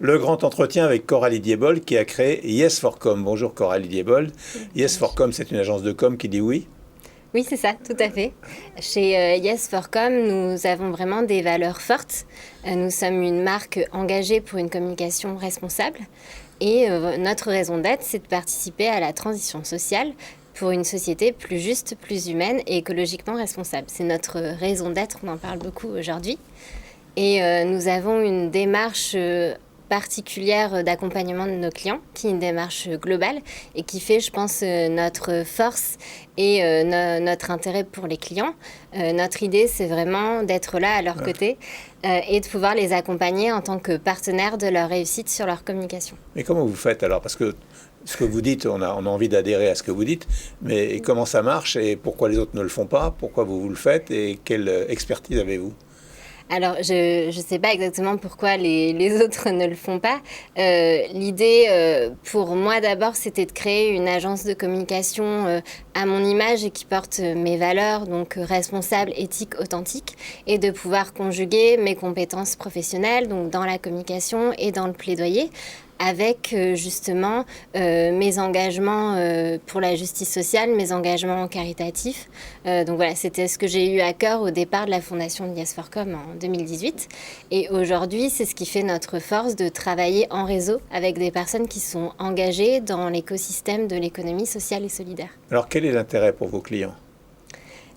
Le grand entretien avec Coralie Diebold qui a créé Yes4Com. Bonjour Coralie Diebold. Yes4Com, c'est une agence de com qui dit oui. Oui, c'est ça, tout à fait. Chez Yes4Com, nous avons vraiment des valeurs fortes. Nous sommes une marque engagée pour une communication responsable. Et notre raison d'être, c'est de participer à la transition sociale pour une société plus juste, plus humaine et écologiquement responsable. C'est notre raison d'être, on en parle beaucoup aujourd'hui. Et nous avons une démarche particulière d'accompagnement de nos clients, qui est une démarche globale et qui fait, je pense, notre force et notre intérêt pour les clients. Notre idée, c'est vraiment d'être là à leur côté et de pouvoir les accompagner en tant que partenaires de leur réussite sur leur communication. Mais comment vous faites alors? Parce que ce que vous dites, on a envie d'adhérer à ce que vous dites, mais comment ça marche et pourquoi les autres ne le font pas? Pourquoi vous le faites et quelle expertise avez-vous? Alors, je ne sais pas exactement pourquoi les autres ne le font pas. L'idée, pour moi d'abord, c'était de créer une agence de communication à mon image et qui porte mes valeurs, donc responsable, éthique, authentique, et de pouvoir conjuguer mes compétences professionnelles, donc dans la communication et dans le plaidoyer, avec justement mes engagements pour la justice sociale, mes engagements caritatifs. Donc voilà, c'était ce que j'ai eu à cœur au départ de la fondation de Yes4Com en 2018. Et aujourd'hui, c'est ce qui fait notre force de travailler en réseau avec des personnes qui sont engagées dans l'écosystème de l'économie sociale et solidaire. Alors quel est l'intérêt pour vos clients?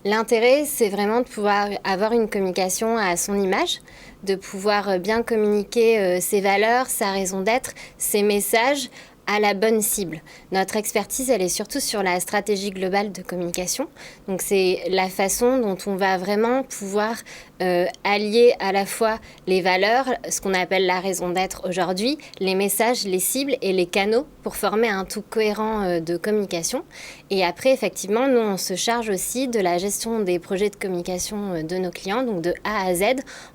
L'intérêt, c'est vraiment de pouvoir avoir une communication à son image, de pouvoir bien communiquer ses valeurs, sa raison d'être, ses messages à la bonne cible. Notre expertise, elle est surtout sur la stratégie globale de communication. Donc c'est la façon dont on va vraiment pouvoir allier à la fois les valeurs, ce qu'on appelle la raison d'être aujourd'hui, les messages, les cibles et les canaux pour former un tout cohérent de communication. Et après, effectivement, nous, on se charge aussi de la gestion des projets de communication de nos clients, donc de A à Z,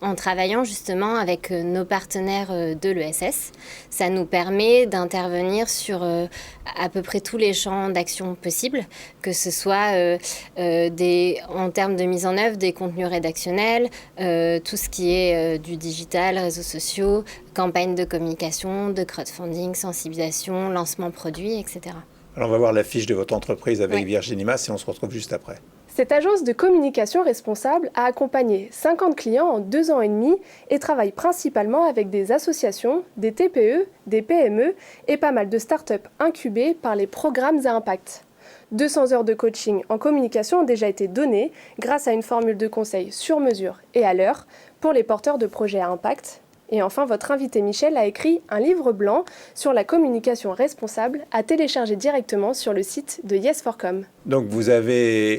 en travaillant justement avec nos partenaires de l'ESS. Ça nous permet d'intervenir sur à peu près tous les champs d'action possibles, que ce soit en termes de mise en œuvre des contenus rédactionnels, tout ce qui est du digital, réseaux sociaux, campagnes de communication, de crowdfunding, sensibilisation, lancement produit, etc. Alors on va voir la fiche de votre entreprise avec Virginie Mas et on se retrouve juste après. Cette agence de communication responsable a accompagné 50 clients en 2 ans et demi et travaille principalement avec des associations, des TPE, des PME et pas mal de startups incubées par les programmes à impact. 200 heures de coaching en communication ont déjà été données grâce à une formule de conseil sur mesure et à l'heure pour les porteurs de projets à impact. Et enfin, votre invité Michel a écrit un livre blanc sur la communication responsable à télécharger directement sur le site de Yes4Com. Donc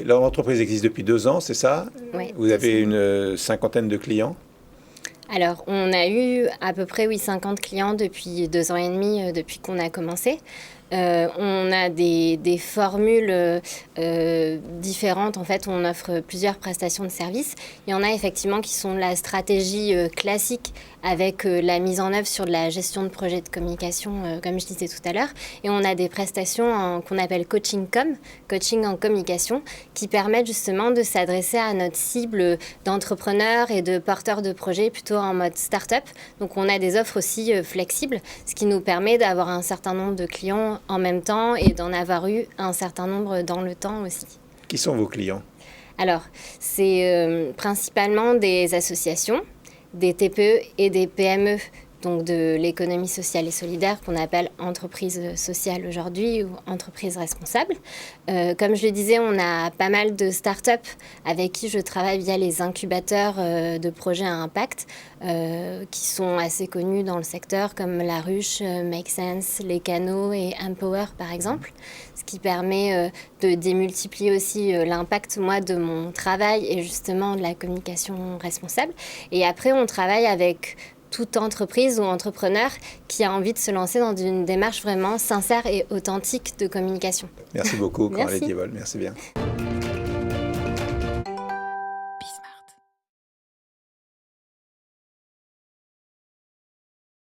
l'entreprise existe depuis 2 ans, c'est ça? Oui. Vous avez une cinquantaine de clients? Alors, on a eu à peu près 50 clients depuis 2 ans et demi, depuis qu'on a commencé. On a des formules différentes. En fait, on offre plusieurs prestations de services. Il y en a effectivement qui sont la stratégie classique avec la mise en œuvre sur de la gestion de projets de communication, comme je disais tout à l'heure. Et on a des prestations qu'on appelle coaching en communication, qui permettent justement de s'adresser à notre cible d'entrepreneurs et de porteurs de projets plutôt en mode start-up. Donc on a des offres aussi flexibles, ce qui nous permet d'avoir un certain nombre de clients en même temps et d'en avoir eu un certain nombre dans le temps aussi. Qui sont vos clients? Alors, c'est principalement des associations, des TPE et des PME, donc de l'économie sociale et solidaire qu'on appelle entreprise sociale aujourd'hui ou entreprise responsable. Comme je le disais, on a pas mal de startups avec qui je travaille via les incubateurs de projets à impact qui sont assez connus dans le secteur comme La Ruche, Make Sense, Les Canaux et Empower par exemple, ce qui permet de démultiplier aussi l'impact moi de mon travail et justement de la communication responsable. Et après on travaille avec toute entreprise ou entrepreneur qui a envie de se lancer dans une démarche vraiment sincère et authentique de communication. Merci beaucoup, Coralie Diebold. Merci bien.